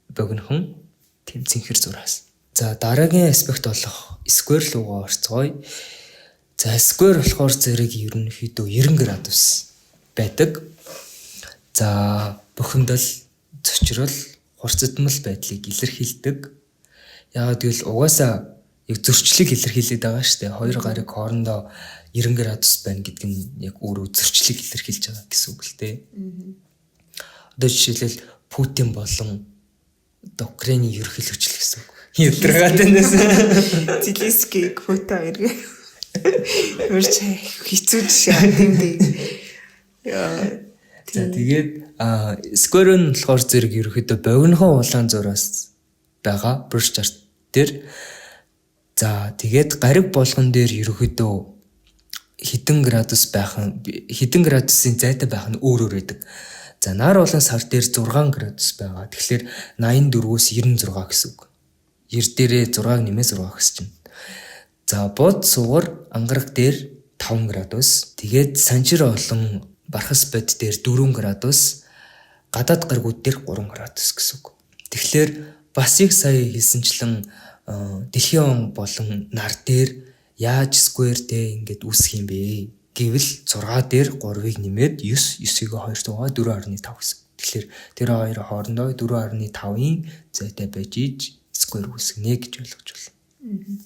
Speaker 2: богинохон тийм цэнхэр зураас. За дараагийн аспект болох square руугаа орцгоё. За square болохоор зэрэг ерөнхийдөө 90 градус байдаг. За бухимдал, зочрол, хурцтмал байдлыг илэрхийлдэг. Яагаад гэвэл угаасаа яг зөрчлийг илэрхийлээд байгаа шүү дээ. Хоёр гариг хоорондоо 90 градус байна гэдэг нь яг өөрөө зөрчлийг илэрхийлж байгаа гэсэн үг л дээ. Одоо жишээлбэл Путин болон Украиний ерөнхийлөгч л гэсэн үг. Ядраад байнаас
Speaker 1: Зеленский фото иргэ. Өөрч хэцүү жишээ юм дээ.
Speaker 2: За тэгээд Square нь болохоор зэрэг ерөөхдөө богинохон улаан зураас байгаа brush chart дээр. За тэгээд гариг болгон дээр ерөөхдөө хэдэн градусын зайтай байх нь өөр байдаг. За нар болон сар дээр 6 градус байгаа. Тэгэхээр 84-өөс 96 гэсэн үг. 90 дээрээ 6-ыг нэмээ 6 гэсэн чинь. За бод сугар ангараг дээр 5 градус. Тэгээд санжир болон бархас бод дээр 4 градус. Гадаад гаригууд дээр 3 градус гэсэн үг. Тэгэхээр бас их сая хэлсэнчлэн дэлхийн он болон нар дээр яаж square-тэй ингээд үүсэх юм бэ? Гэвэл 6 дээр 3-ыг нэмээд 9, 9-ийг 2-оор 4.5 гэсэн. Тэгэхээр тэр хоёр хоорондоо 4.5-ын зайтай байж иж square үүсгэнэ гэж ойлгож байна.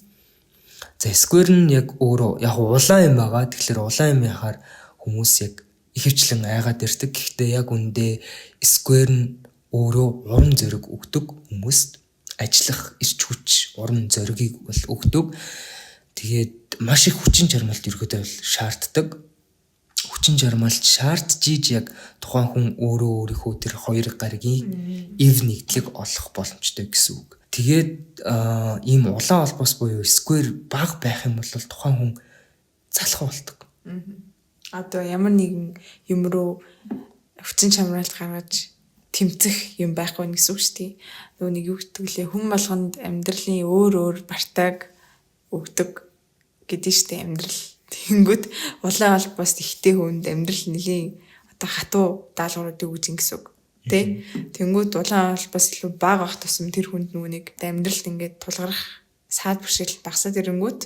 Speaker 2: За square нь яг өөрөө яг улаан юм байгаа. Тэгэхээр улаан юм яхаар хүмүүс яг ихэвчлэн айгаад ирдэг. Гэхдээ яг үндэ square нь өөрөө урам зориг өгдөг хүмүүст ажиллах эрч хүч, урам зоригийг бол өгдөг. Тэгээд маш их хүчин чармайлт ерөөдөө шаарддаг. Хүчин чармайлт шаардж ийж яг тухайн хүн өөрийнхөө тэр хоёр гаригийн ив нэгдлэг олох боломжтой гэсэн үг. Тэгээд ийм улаан холбоос буюу square баг байх юм бол тухайн хүн залах болдог.
Speaker 1: Одоо ямар нэгэн юм руу хүчин чармайлт гаргаж тэмцэх юм байхгүй гэсэн үг шүү дээ. Нөгөө нэг юу гэдэг лээ хүн болгонд амьдралын өөр бартааг өгдөг гэдэг шүү дээ амьдрал. Тэнгүүд улаан холбоос ихтэй хүнд амьдрал нэлийн одоо хатуу даалгавруудыг өгж ин гэсэн үг. Тэ? Тэнгүүд улаан холбоос илүү бага байх тусам тэр хүнд нөгөө нэг амьдралд ингээд тулгарх саад бэрхшээл багасаад ирэнгүүт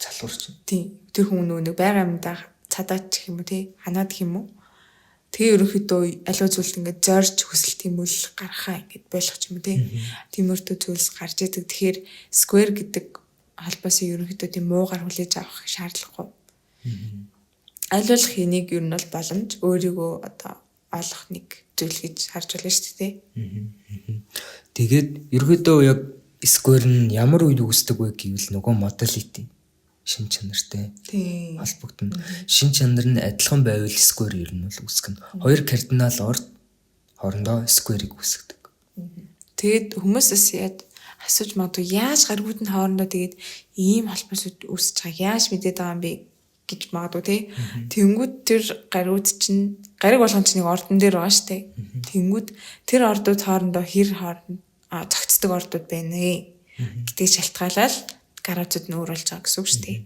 Speaker 2: залуурч.
Speaker 1: Тийм. Тэр хүн нөгөө нэг байга амьдаа цадаач гэх юм уу тий ханаад гэх юм уу. Тэгээ ерөнхийдөө аливаа зүйлд ингээд зорж хүсэлт юм бол гарахаа ингээд болох ч юм уу тий. Тиймэрхүү зүйлс гарч идэг. Тэгэхээр square гэдэг холбоосыг ерөнхийдөө тийм муугаар хүлээж авах шаардлагагүй. Аль болох энийг ер нь бол боломж өөрийгөө одоо олох нэг зүйл гэж харж байна шүү дээ.
Speaker 2: Тэгээд ерөөдөө яг Square нь ямар үед үүсдэг вэ гэвэл нөгөө modality шин чанартай холбогдно. Шин чанар нь адилхан байвал Square ер нь бол үүсгэн. Хоёр кардинал орд хоорондоо Square-ыг үүсгдэг.
Speaker 1: Тэгээд хүмүүсээс яд асууж магадгүй яаж гаригууд нь хоорондоо тэгээд ийм холбоосууд үүсэж байгааг яаж мэдээд байгаа юм бэ гэж магадгүй тий. Тэнгүүд тэр гаригууд чинь гариг болгон чинь нэг ордон дээр байгаа штэ. Тэнгүүд тэр ордууд хоорондоо хэр хооронд зохицдог ордууд байна гэдэг шалтгаалал гараацууд нь өөр болж байгаа гэсэн үг шүү дээ.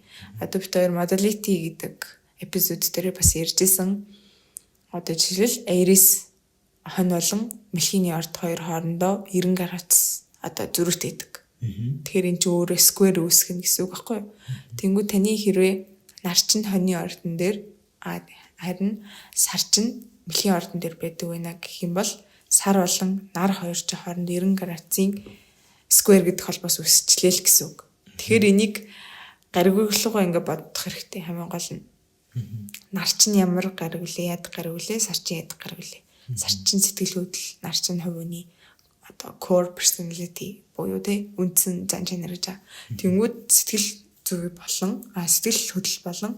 Speaker 1: Одоо бид хоёр modality гэдэг эпизод дээр бас ярьжсэн. Одоо жишээл Aries хонь болон Мэлхийний орд хоёр хоорондоо 90 гараац одоо зөрүүтэй байдаг. Тэгэхээр эн чинь өөрөө square үүсгэн гэсэн үг байхгүй юу? Тэнгүүд таны хэрвээ нарчин хоньны ордон дээр харин сарчин Мэлхийн ордон дээр байдаг байна гэх юм бол сар болон нар хоёр ч хооронд 90 градусын square гэдэг холбоос үүсчлээ л гэсэн үг. Тэгэхээр энийг гаригуулгаа ингээ бодох хэрэгтэй хамгийн гол нь. Нарчин ямар гаригулээ, яд гаригулээ, сарчин яд гаригулээ. Сарчин сэтгэл хөдлөл, нарчин хувийн одоо core personality буюу тэ үндсэн зан чанар гэж. Тэнгүүд сэтгэл зүй болон сэтгэл хөдлөл болон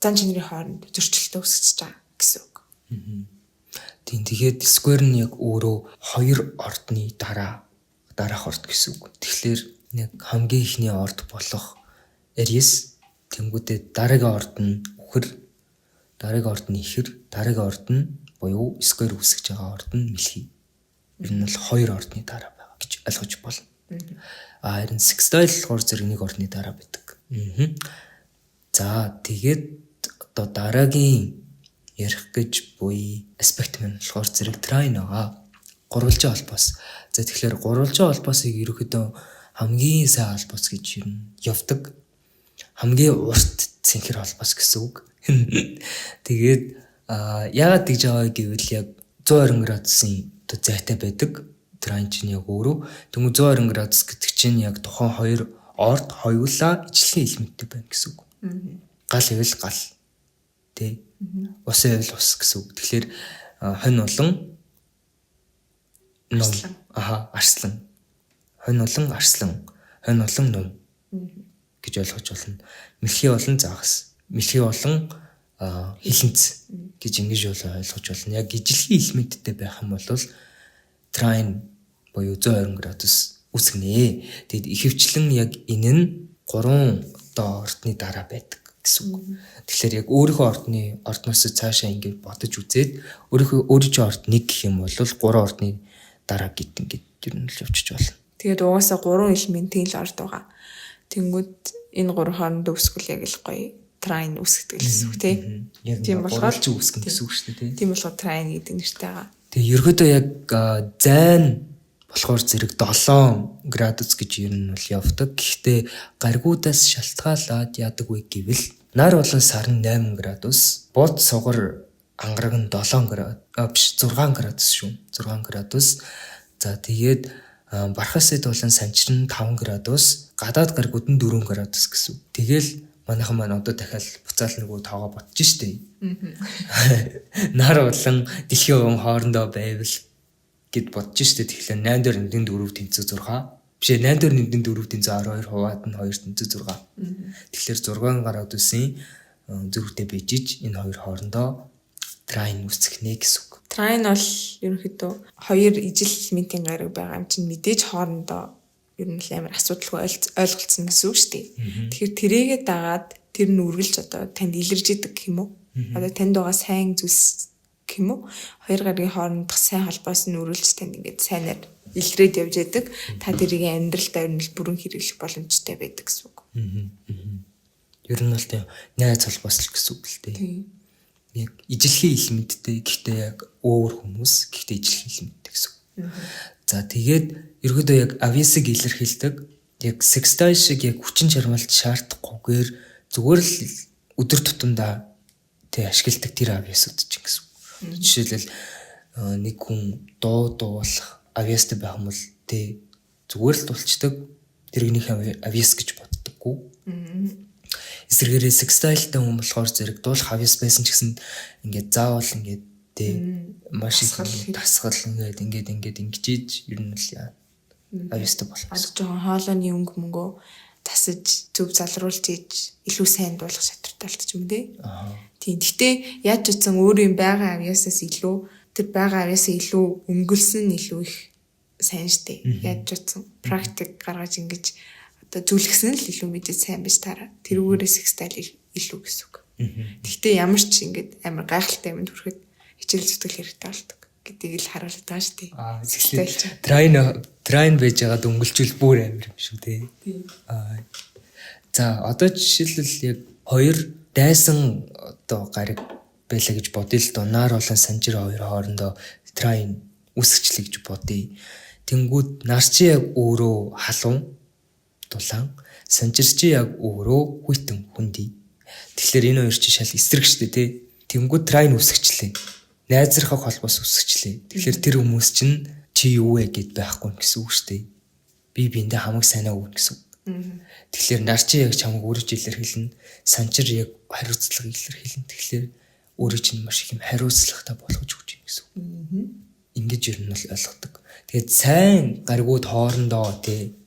Speaker 1: зан чанарын хооронд зөрчилтэй үүсэж байгаа гэсэн үг.
Speaker 2: Тийм тэгээд Square нь яг өөрөө хоёр ордны дараах орд гэсэн үг. Тэгэхээр нэг хамгийн ихний орд болох Aries тэнгүүтээ дараагийн орд нь Үхэр, дараагийн орд нь Ихэр, дараагийн орд нь буюу Square үүсгэж байгаа орд нь Мэлхий. Энэ нь бол хоёр ордны дараа байгаа гэж ойлгож болно. Харин Sextile болохоор зэрэг нэг ордны дараа байдаг. За тэгээд одоо дараагийн ярих гэж буй аспект маань болохоор зэрэг trine байгаа. Гурвалжин холбоос. За тэгэхээр гурвалжин холбоосыг ерөөхдөө хамгийн сайн холбоос гэж юм явдаг. Хамгийн урт цэнхэр холбоос гэсэн үг. Тэгээд яагаад гэж байгаа гэвэл яг 120 градусын одоо зайтай байдаг. Trine чинь яг өөрөө. Тэгмээ 120 градус гэдэг чинь яг тухайн хоёр орд хоёулаа ижлэхэн элементтэй байна гэсэн үг. Гал ивэл гал. Тэ. Ус ивэл ус гэсэн үг. Тэгэхээр хонь болон ном. Арслан. Хонь болон арслан. Хонь болон ном гэж ойлгож болно. Мэлхий болон загас. Мэлхий болон хилэнц гэж ингэж ойлгож болно. Яг ижлэхэн элементтэй байх юм бол trine буюу 120 градус үүсгэнэ. Тэгэд ихэвчлэн яг энэ нь 3 одоо ордны дараа байдаг гэсэн үг. Тэгэхээр яг өөрийнхөө ордноос цаашаа ингэж бодож үзээд өөрийнхөө орд нэг гэх юм бол 3 ордны дараа гэд ингэж ер нь л явчих болно.
Speaker 1: Тэгээд угаасаа 3 элементийн л орд байгаа. Тэнгүүд энэ 3 хооронд үүсгэл яг л гоё trine үүсгдэг гэсэн үг тий.
Speaker 2: Тийм болохоор ч үүсгэн гэсэн үг шүү дээ тий.
Speaker 1: Тийм болохоор trine гэдэг нэртэй байгаа.
Speaker 2: Тэгээ ерөөдөө яг зайн болохоор зэрэг 7 градус гэж ер нь бол явдаг. Гэхдээ гаригуудаас шалтгаалаад яадаг вэ гэвэл нар болон сар нь 8 градус, бод сугар ангараг нь 7 градус, 6 градус шүү. 6 градус. За тэгээд бархасэд болон санчир нь 5 градус, гадаад гаригууд нь 4 градус гэсэн. Тэгэл манайхан маань одоо дахиад буцаал нөгөө тоогоо ботж штэ. Нар болон дэлхийн хоорондоо байвал гэд бодож штэ. Тэгэхээр 8.4 тэнцүү 6. Биш ээ 8.4 тэнцүү 12 хуваад нь 2 тэнцүү 6. Тэгэхээр 6 градусын зөрүүтэй бийжиж энэ хоёр хоорондоо trine үүсгэнэ гэсэн үг.
Speaker 1: Trine бол ерөнхийдөө хоёр ижил элементийн гариг байгаа юм чинь мэдээж хоорондоо ер нь л амар асуудалгүй ойлголцсон гэсэн үг шүү дээ. Тэгэхээр тэрийгээ дагаад тэр нь үргэлж одоо танд илэрж идэг гэх юм уу? Одоо танд байгаа сайн зүйлс гэх юм уу? Хоёр гаригийн хоорондох сайн холбоос нь үргэлж танд ингээд сайнаар илрээд явж идэг. Та тэрийг амьдралдаа ер нь л бүрэн хэрэглэх боломжтой байдаг гэсэн үг.
Speaker 2: Ер нь бол тийм найз холбоос л гэсэн үг л дээ. Яг ижилхэн элементтэй гэхдээ яг өөр хүмүүс гэхдээ ижилхэн элементтэй гэсэн үг. За тэгээд ерөөдөө яг авьяасыг илэрхийлдэг. Яг sextile шиг яг хүчин чармайлт шаардахгүйгээр зүгээр л өдөр тутамдаа ашигладаг тэр авьяасууд ч гэсэн. Жишээлбэл нэг хүн дуулах авьяастай байх юм бол зүгээр л дулцдаг тэргнийхээ авьяас гэж боддог чадахгүй. Эсвэргээрээ сексуалтай хүн болохоор зэрэг дуулах авьяас байсан ч гэсэн ингээд заавал ингээд маш их тасгал ингээд ингэж ер нь л авьяастай болох.
Speaker 1: Одоо жоохон хоолойны өнгө мөнгөө тасаж зөв залруулж ийж илүү сайн дуулах шатартай болчих юм тий. Тийм. Гэхдээ яаж утсан өөрийн байгаа авьяасаас илүү тэр байгаа авьяасаа илүү өнгөлсөн нь илүү их сайн штэ. Яаж утсан практик гаргаж ингэж одоо зүлгсэн л илүү мэдээ сайн биш таараа. Тэрүүгээрээ сексуал илүү гэсэн үг. Гэхдээ ямар ч ингэж амар гайхалтай юмд хүрэхэд хичээл зүтгэл хэрэгтэй болдог гэдгийг л харуулдаг байгаа шүү дээ.
Speaker 2: Трайн байж байгаад өнгөлжүүл бүр амар юм шүү дээ. За одоо жишээлбэл яг хоёр дайсан одоо гариг байлаа гэж бодъё л доо. Нар болон санжир хоёр хоорондоо трайн үсгчлээ гэж бодъё. Тэнгүүд нар чи яг өөрөө халуун дулаан, санжир чи яг өөрөө хүйтэн хүндий. Тэгэхээр энэ хоёр чи шал эсрэг штэ тий. Тэнгүүд трайн үсгчлээ. Найзрахах холбоос үсгчлээ. Тэгэхээр тэр хүмүүс чинь чи юу вэ гэд байхгүй гэсэн үг штэ. Би биэндээ хамаг сайнаа өгнө гэсэн үг. Тэгэхээр нар чи яг чамайг үрж илэрхийлнэ. Санчир яг хариуцлага илэрхийлнэ. Тэгэхээр өөрөө чинь маш их юм хариуцлагатай болгож өгч юм гэсэн үг. Ингэж ер нь бол ойлгодог. Тэгээд сайн гаригууд хоорондоо тий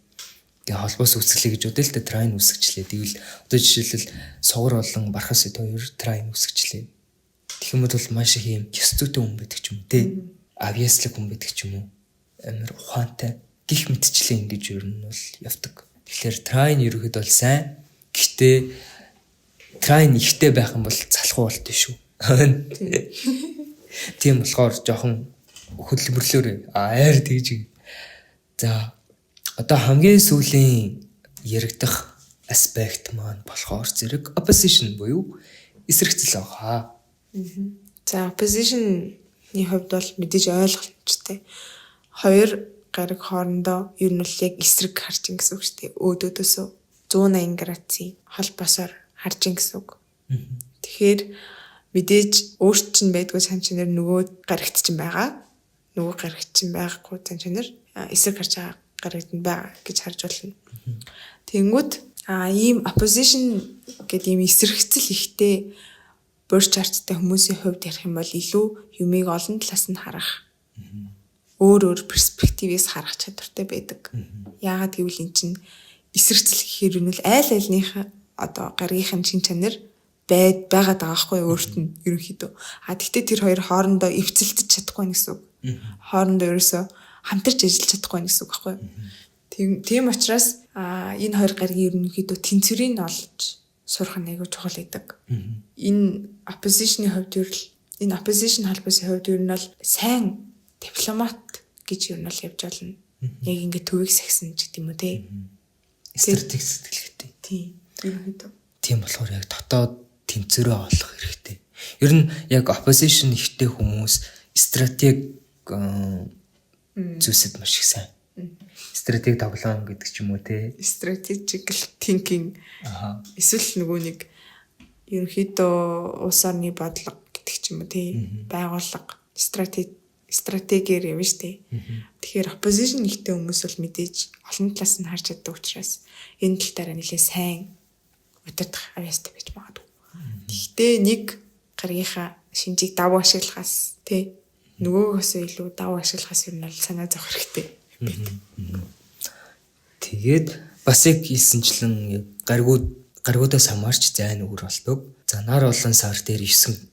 Speaker 2: гэ холбоос үсгэлээ гэж үдэл тэ трайн үсгчлээ. Тэгвэл одоо жишээлбэл сугар болон бархас эд хоёр трайн үсгчлээ. Тэгэх юм бол маш их юм ёс зүйтэй хүн байдаг ч юм тий. Авьяаслаг хүн байдаг ч юм уу. Амар ухаантай гих мэтчлээ ингэж ер нь бол явдаг. Тэгэхээр трайн ерөөд бол сайн. Гэхдээ трайн ихтэй байх юм бол залхуу болт шүү. Тийм болохоор жоохон хөдөлмөрлөөр айр тэгж. За одоо хамгийн сүүлийн яригдах аспект маань болохоор зэрэг opposition буюу эсрэгцэл байгаа.
Speaker 1: За opposition-ны хувьд бол мэдээж ойлгомжтой. Хоёр гариг хоорондоо ер нь л яг эсрэг харж ин гэсэн үг шүү дээ. Өөдөөдөөсөө 180 градусын холбоосоор харж ин гэсэн үг. Тэгэхээр мэдээж өөрт чинь байдгүй цан чанар нөгөө гаригт чинь байгаа. Нөгөө гаригт чинь байхгүй цан чанар эсрэг харж байгаа гаригт нь байгаа гэж харж болно. Тэнгүүд ийм opposition гэдэг ийм эсрэгцэл ихтэй бурж чарттай хүмүүсийн хувьд ярих юм бол илүү юмыг олон талаас нь харах. Өөр перспективээс харах чадвартай байдаг. Яагаад гэвэл эн чинь эсрэгцэл гэхээр нь аль альных одоо гаргийнхын чин чанар байгаад байгаа байхгүй өөрт нь ерөнхийдөө. Тэгтээ тэр хоёр хоорондоо эвцэлдэж чадахгүй гэсэн үг. Хоорондоо ерөөсөө хамтарч ажиллаж чадахгүй гэсэн үг байхгүй. Тийм учраас энэ хоёр гаригийн ерөнхийдөө тэнцвэрийг олж сурах нь аягүй чухал байдаг. Энэ opposition-ийн хувьд энэ opposition холбоосын хувьд ер нь бол сайн дипломат гэж ер нь л явж болно. Яг ингээд төвийг сахисан ч гэдэг юм уу те.
Speaker 2: Стратеги сэтгэлгээтэй.
Speaker 1: Тийм. Ерөнхийдөө.
Speaker 2: Тийм болохоор яг дотоод тэнцвэрээ олох хэрэгтэй. Ер нь яг opposition ихтэй хүмүүс стратеги зүйлсэд маш их сайн. Стратеги тоглоом гэдэг ч юм уу те.
Speaker 1: Strategical thinking. Эсвэл нөгөө нэг ерөнхийдөө улс орны бодлого гэдэг ч юм уу те. Байгууллага стратегиэр явна штэ. Тэгэхээр opposition ихтэй хүмүүс бол мэдээж олон талаас нь харж чаддаг учраас энэ тал дээр нэлээ сайн удирдах авьяастай байж магадгүй. Гэхдээ нэг гаргийнхаа шинжийг давуу ашиглахаас тий нөгөөгөөс илүү давуу ашиглахаас юм бол санаа зовх хэрэгтэй.
Speaker 2: Тэгээд бас яг хэлсэнчлэн гаригуудаас хамаарч зайн өөр болдог. За нар болон сар дээр 9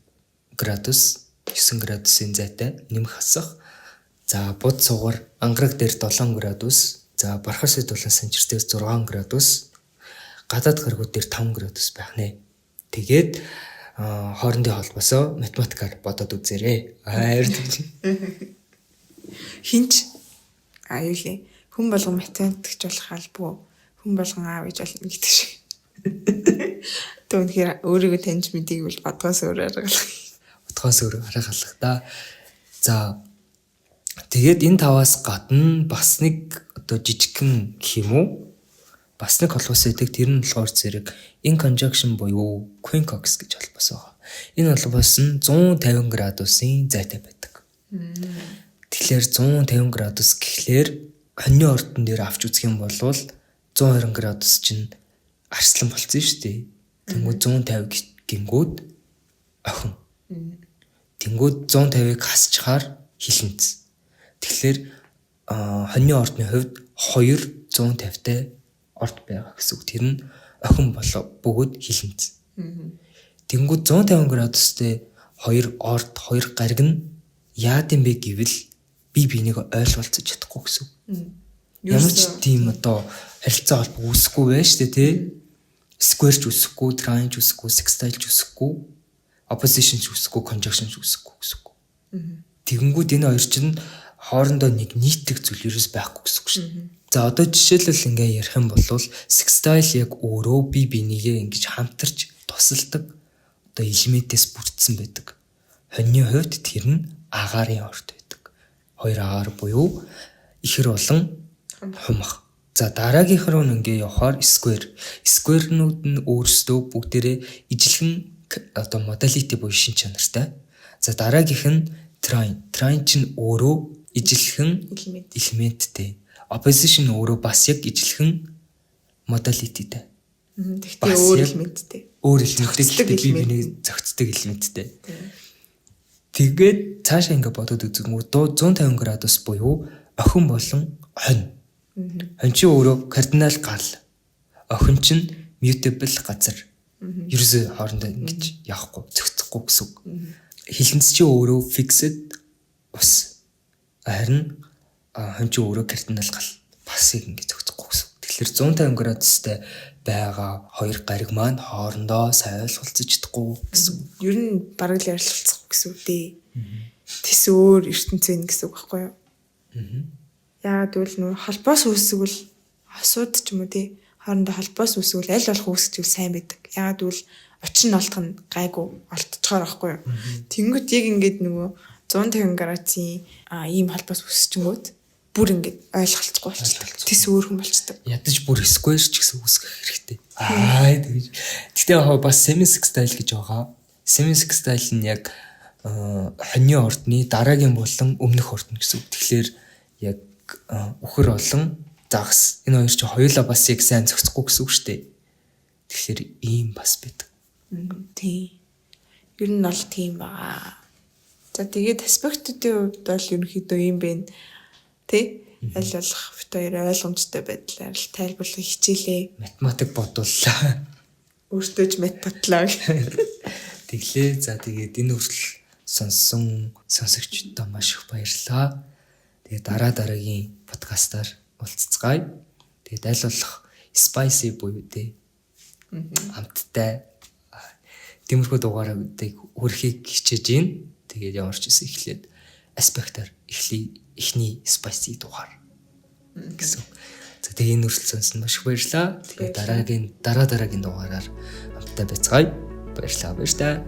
Speaker 2: градусын зайтай нэмэх хасах. За буд сугар ангараг дээр 7 градус. За бархас эд болон санчир дээр 6 градус. Гадаад гаригууд дээр 5 градус байх нэ. Тэгээд хоорондын холбоосоо математикаар бодоод үзээрэй. Ярьдаг. Хинч
Speaker 1: юу лээ. Хүн болгон математикч болох албагүй. Хүн болгон аав гэж болно гэдэг шиг. Түүнхээр өөрийгөө таньж мэдгийг бол бодгоос өөр аргалах.
Speaker 2: Бодгоос өөр аргалах да. За тэгээд энэ таваас гадна бас нэг одоо жижигхэн гэх юм уу? Бас нэг холбоос байдаг. Тэр нь болохоор зэрэг in conjunction буюу quincux гэж холбоос байгаа. Энэ холбоос нь 150 градусын зайтай байдаг. Тэгэхээр 150 градус гэхлээр хоньны ордон дээр авч үзэх юм бол 120 градус чинь арслан болцсон шүү дээ. Тэнгүүд 150 гингүүд охин. Тэнгүүд 150-ыг хасчихаар хилэнц. Тэгэхээр хоньны ордны хувьд 2 150-тай орд байгаа гэсэн үг. Тэр нь охин болоо бөгөөд хилэнц. Тэнгүүд 150 градустай 2 орд 2 гариг нь яад юм бэ гэвэл би бинийг ойлголцож чадахгүй гэсэн үг. Ямар ч тийм одоо харилцаа холбоо үүсэхгүй байж тээ тий. Square ч үүсэхгүй, triangle ч үүсэхгүй, sextile ч үүсэхгүй, opposition ч үүсэхгүй, conjunction ч үүсэхгүй гэсэн үг. Тэгэнгүүт энэ хоёр чинь хоорондоо нэг нийтдэг зүйл ерөөс байхгүй гэсэн үг шүү дээ. За одоо жишээлбэл ингээ ярих юм бол sextile яг өөрөө бие бинийгээ ингэж хамтарч тусалдаг одоо элементээс бүрдсэн байдаг. Хоньны хувьд тэр нь агаарын орд байдаг. 2 агаар буюу ихэр болон хумах. За дараагийнх руу ингээ явахаар square-нууд нь өөрсдөө бүгдээрээ ижилхэн одоо modality буюу шин чанартай. За дараагийнх нь trine чинь өөрөө ижилхэн элементтэй. Opposition өөрөө бас яг ижилхэн modalityтэй.
Speaker 1: Тэгтээ өөр элементтэй.
Speaker 2: Өөр элементтэй би бинийг зохицдог элементтэй. Тэгээд цаашаа ингээ бодоод үзэнгүү 150 градус буюу охин болон хонь. Хонь чи өөрөө кардинал гал. Охин чинь mutable газар. Ерөөсөө хоорондоо ингэж явахгүй, зохицохгүй гэсэн үг. Хилэнц чи өөрөө fixed ус. Харин хонь чи өөрөө кардинал гал. Бас яг ингэ зохицохгүй гэсэн үг. Тэгэхээр 150 градустай байгаа 2 гариг маань хоорондоо сайн ойлголцож чадахгүй гэсэн үг.
Speaker 1: Ер нь бараг л ярилцах гэсэн үг дээ. Тэс өөр ертөнц вэ гэсэн үг байхгүй юу? Яагаад гэвэл нөө холбоос үүсгэл асуудаг ч юм уу тий. Хоорондоо холбоос үүсгэл аль болох үүсгэж сайн байдаг. Яагаад гэвэл очин олдох нь гайгүй олдчихоор байхгүй юу? Тэнгөт яг ингээд нөгөө 150 градусын ийм холбоос үүсчихэнгүүт бүр ингээд ойлголцохгүй болчихдог. Тэс өөр хүн болчихдог.
Speaker 2: Ядаж бүр square ч гэсэн үүсгэх хэрэгтэй. Тэгэж. Гэтэ яг бас semi sextile гэж байгаа. Semi sextile нь яг хоньны ордны дараагийн болон өмнөх ордны гэсэн үг. Тэгэхээр яг үхэр болон загас энэ хоёр ч хоёулаа бас яг сайн зохицохгүй гэсэн үг шүү дээ. Тэгэхээр ийм бас байдаг.
Speaker 1: Тийм. Ер нь бол тийм байгаа. За тэгээд аспектуудын хувьд бол ерөнхийдөө ийм байна. Тэ? Аль болох бит хоёр ойлгомжтой байдлаар л тайлбарлах хичээлээ.
Speaker 2: Математик бодууллаа.
Speaker 1: Өөртөө ч мат бодлоо.
Speaker 2: Тэглээ. За тэгээд энэ хүртэл сонссон сонсогчдод маш их баярлалаа. Тэгээд дараагийн подкастаар уулзцгаая. Тэгээд аль болох spicy буюу тэ амттай тиймэрхүү дугааруудыг өрхийг хичээж гин. Тэгээд ямар ч үс эхлээд аспектаар эхний spicy дугаар гэсэн. За тэгээд энэ хүртэл сонссон маш их баярлалаа. Тэгээд дараагийн дугаараар амттай байцгаая. Баярлалаа.
Speaker 1: Баяртай.